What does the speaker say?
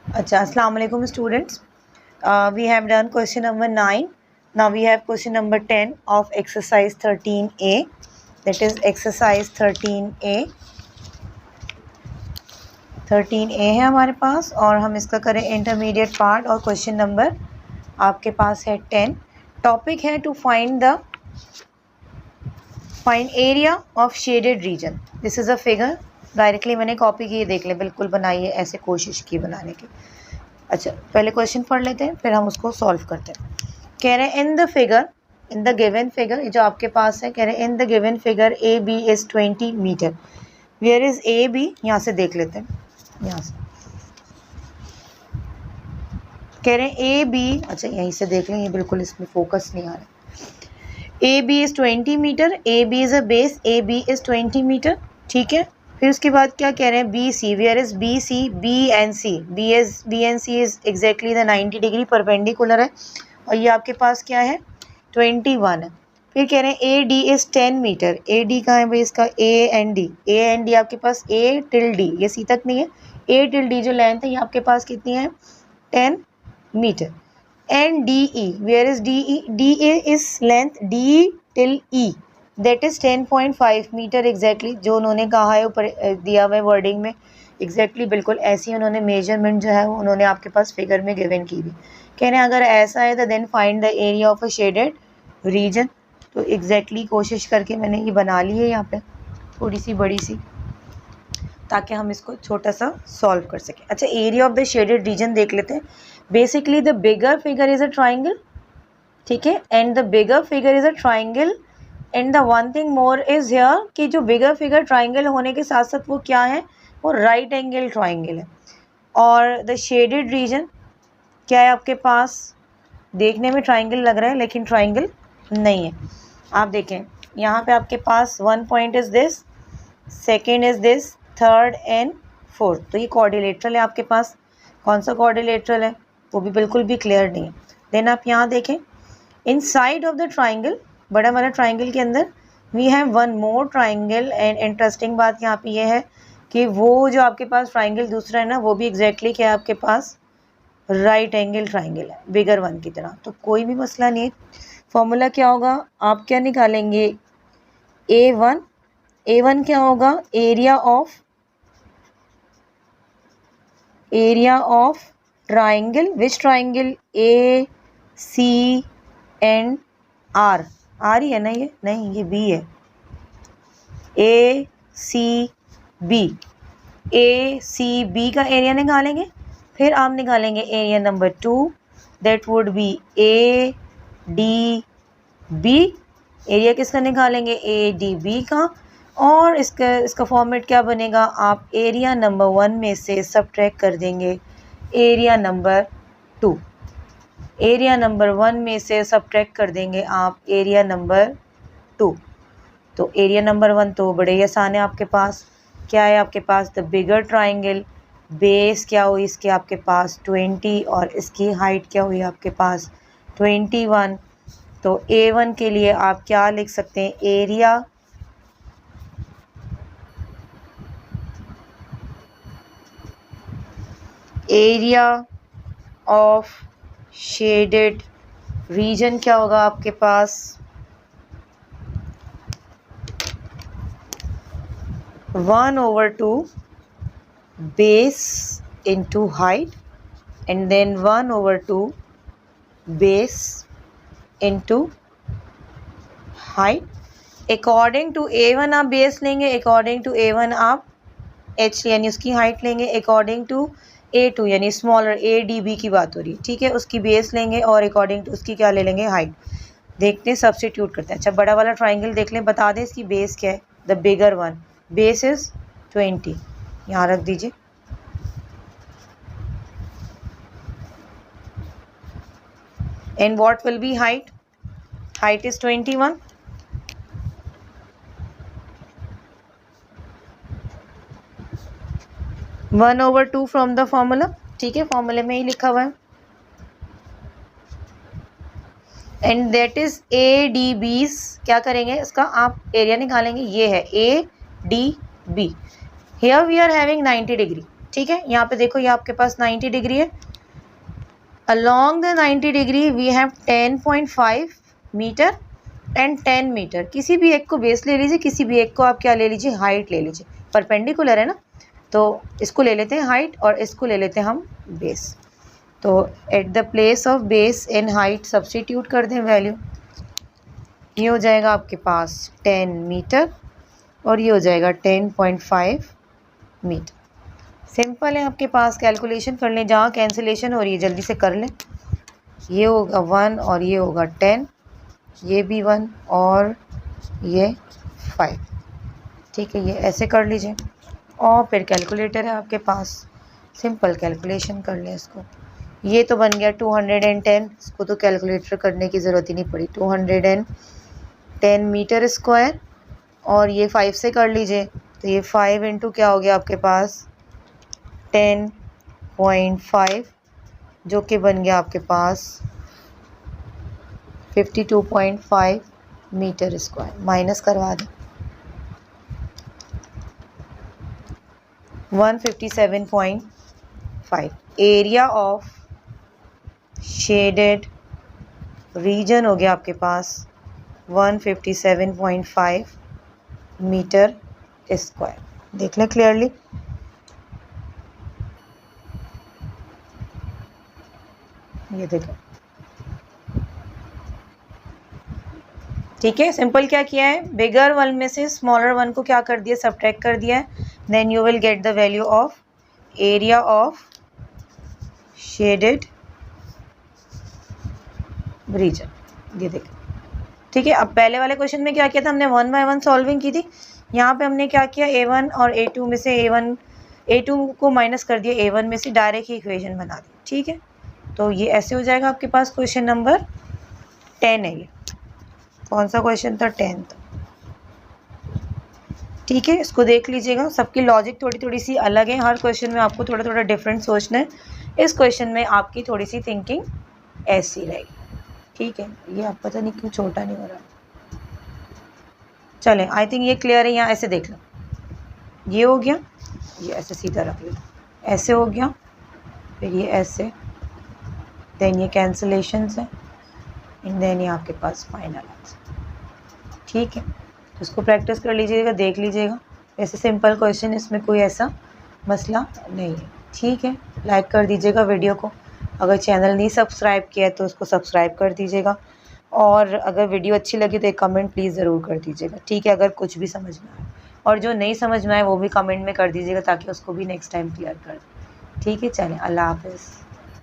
अच्छा, अस्सलाम वालेकुम students. We have done question number 9. Now we have question number 10 of exercise 13A. That is exercise 13A. 13A है हमारे पास और हम इसका करें इंटरमीडिएट पार्ट और क्वेश्चन नंबर आपके पास है 10. टॉपिक है to find area of shaded region. This is a figure. Directly मैंने कॉपी की, देख ले, बिल्कुल बनाइए, ऐसे कोशिश की बनाने की. अच्छा, पहले क्वेश्चन पढ़ लेते हैं फिर हम उसको सॉल्व करते हैं. कह रहे हैं इन द गिवन फिगर, जो आपके पास है, कह रहे हैं in the given figure A B is 20 metre. Where is A B? यहाँ से देख लेते हैं, यहाँ से कह रहे हैं ए बी. अच्छा, यहीं से देख लें, ये बिल्कुल इसमें फोकस नहीं आ रहा. A B is 20 metre. A B is a base. A B is 20 metre. ठीक है. फिर उसके बाद क्या कह रहे हैं? B C. Where is B C? B and C. B and C is exactly the 90 degree perpendicular है और ये आपके पास क्या है? 21 है. फिर कह रहे हैं A D is 10 metre. A D कहाँ है भाई इसका? A and D. A and D आपके पास ए टिल डी, ये सी तक नहीं है. ए टिल डी जो लेंथ है ये आपके पास कितनी है? 10 metre. And D E, where is D E? D A is length D till E, that is 10.5 metre exactly. जो उन्होंने कहा है ऊपर दिया हुआ है वर्डिंग में, एग्जैक्टली बिल्कुल ऐसी उन्होंने मेजरमेंट जो है वो उन्होंने आपके पास फिगर में गिवन की हुई. कह रहे हैं अगर ऐसा है तो then find the area of a shaded region. तो एग्जैक्टली कोशिश करके मैंने ये बना ली है यहाँ पे थोड़ी सी बड़ी सी, ताकि हम इसको छोटा सा सॉल्व कर सकें. अच्छा, area of the shaded region देख लेते हैं. Basically the bigger figure is a triangle. ठीक है. And the bigger figure is a triangle and the one thing more is here कि जो बिगर फिगर ट्राइंगल होने के साथ साथ वो क्या है? वो राइट एंगल ट्राइंगल है. और द शेडेड रीजन क्या है आपके पास? देखने में ट्राइंगल लग रहा है लेकिन ट्राइंगल नहीं है. आप देखें यहाँ पे आपके पास one point is this, second is this, third and fourth. तो ये कोऑर्डिनेटरल है आपके पास. कौन सा कोऑर्डिनेटरल है वो भी बिल्कुल भी क्लियर नहीं है. देन आप यहाँ देखें, inside of the triangle, बड़ा वाला ट्राइंगल के अंदर we have one more triangle. And interesting बात यहाँ पे ये है कि वो जो आपके पास ट्राइंगल दूसरा है ना, वो भी एग्जैक्टली क्या है आपके पास? राइट एंगल ट्राइंगल है, बिगर वन की तरह. तो कोई भी मसला नहीं है. फॉर्मूला क्या होगा? आप क्या निकालेंगे? A1. A1 क्या होगा? Area of triangle. Which triangle? A C and R. R ही है ना ये? नहीं, ये बी है. A C B. A C B का एरिया निकालेंगे. फिर आप निकालेंगे area number 2, that would be A D B. Area किसका निकालेंगे? ए डी बी का. और इसका फॉर्मेट क्या बनेगा? आप एरिया नंबर 1 में से सब्ट्रैक्ट कर देंगे एरिया नंबर 2. एरिया नंबर 1 में से सब्ट्रैक्ट कर देंगे आप एरिया नंबर 2. तो एरिया नंबर 1 तो बड़े ही आसान है आपके पास. क्या है आपके पास? The bigger triangle. बेस क्या हुई इसके आपके पास? 20. और इसकी हाइट क्या हुई आपके पास? 21. तो A1 के लिए आप क्या लिख सकते हैं? एरिया ऑफ शेडेड रीजन क्या होगा आपके पास? 1/2 base into height and then 1/2 base into height. According to A1 आप बेस लेंगे, अकॉर्डिंग टू A1 आप H यानी उसकी हाइट लेंगे, अकॉर्डिंग टू A2 यानी स्मॉलर ADB की बात हो रही है. ठीक है. उसकी बेस लेंगे और अकॉर्डिंग टू उसकी क्या ले लेंगे? हाइट. देखते हैं, सब्स्टिट्यूट करते हैं. अच्छा, बड़ा वाला ट्राइंगल देख लें, बता दें इसकी बेस क्या है. The bigger one. Base is 20. यहाँ रख दीजिए. And what will be height? Height is 21. 1/2 from the formula. ठीक है, फॉर्मूले में ही लिखा हुआ है. And that is A D B's. क्या करेंगे? इसका आप एरिया निकालेंगे. ये है A D B. Here we are having 90 degree. ठीक है, यहाँ पे देखो ये आपके पास 90 डिग्री है। Along the 90 degree we have 10.5 metre and 10 metre. किसी भी एक को बेस ले लीजिए, किसी भी एक को आप क्या ले लीजिए, हाइट ले लीजिए। परपेंडिकुलर है ना, तो इसको ले लेते हैं हाइट और इसको ले लेते हैं हम बेस। तो at the place of base and height substitute कर दें वैल्यू। ये हो जाएगा आपके पास 10 मीटर और ये हो जाएगा 10.5 मीटर। सिंपल है आपके पास, कैलकुलेशन कर लें, जहाँ कैंसिलेशन हो रही है जल्दी से कर लें। ये होगा 1 और ये होगा 10, ये भी 1 और ये 5। ठीक है, ये ऐसे कर लीजिए और फिर कैलकुलेटर है आपके पास, सिंपल कैलकुलेशन कर लें इसको। ये तो बन गया 210, इसको तो कैलकुलेटर करने की ज़रूरत ही नहीं पड़ी। 210 मीटर स्क्वायर और ये 5 से कर लीजिए, तो ये 5 इंटू क्या हो गया आपके पास 10.5, जो कि बन गया आपके पास 52.5 मीटर स्क्वायर। माइनस करवा दें, 157.5। एरिया ऑफ शेडेड रीजन हो गया आपके पास 157.5 मीटर स्क्वायर। देख लें क्लियरली। ये देखो, ठीक है, सिंपल क्या किया है, बिगर वन में से स्मॉलर वन को क्या कर दिया, सब्ट्रैक्ट कर दिया है। Then you will get the value of area of shaded region. ये देखो, ठीक है। अब पहले वाले क्वेश्चन में क्या किया था हमने, 1 बाय 1 सॉल्विंग की थी। यहाँ पे हमने क्या किया, A1 और A2 में से A2 को माइनस कर दिया, A1 में से डायरेक्ट ही इक्वेशन बना दी। ठीक है, तो ये ऐसे हो जाएगा आपके पास। क्वेश्चन नंबर 10 है ये। कौन सा क्वेश्चन था, 10 था। ठीक है, इसको देख लीजिएगा। सबकी लॉजिक थोड़ी थोड़ी सी अलग है, हर क्वेश्चन में आपको थोड़ा थोड़ा डिफरेंट सोचना है। इस क्वेश्चन में आपकी थोड़ी सी थिंकिंग ऐसी रहेगी। ठीक है, ये आप पता नहीं क्यों छोटा नहीं हो रहा। चलें, आई थिंक ये क्लियर है। यहाँ ऐसे देख लो, ये हो गया, ये ऐसे सीधा रख लो, ऐसे हो गया, फिर ये ऐसे, देन ये कैंसिलेशन है, एंड देन ये आपके पास फाइनल आंसर। ठीक है, तो इसको प्रैक्टिस कर लीजिएगा, देख लीजिएगा। ऐसे सिंपल क्वेश्चन, इसमें कोई ऐसा मसला नहीं है। ठीक है, लाइक कर दीजिएगा वीडियो को। अगर चैनल नहीं सब्सक्राइब किया है तो उसको सब्सक्राइब कर दीजिएगा, और अगर वीडियो अच्छी लगी तो एक कमेंट प्लीज़ ज़रूर कर दीजिएगा। ठीक है, अगर कुछ भी समझ में आए, और जो नहीं समझ में आए वो भी कमेंट में कर दीजिएगा, ताकि उसको भी नेक्स्ट टाइम क्लियर कर दें। ठीक है, चलें, अल्लाह हाफ़िज़।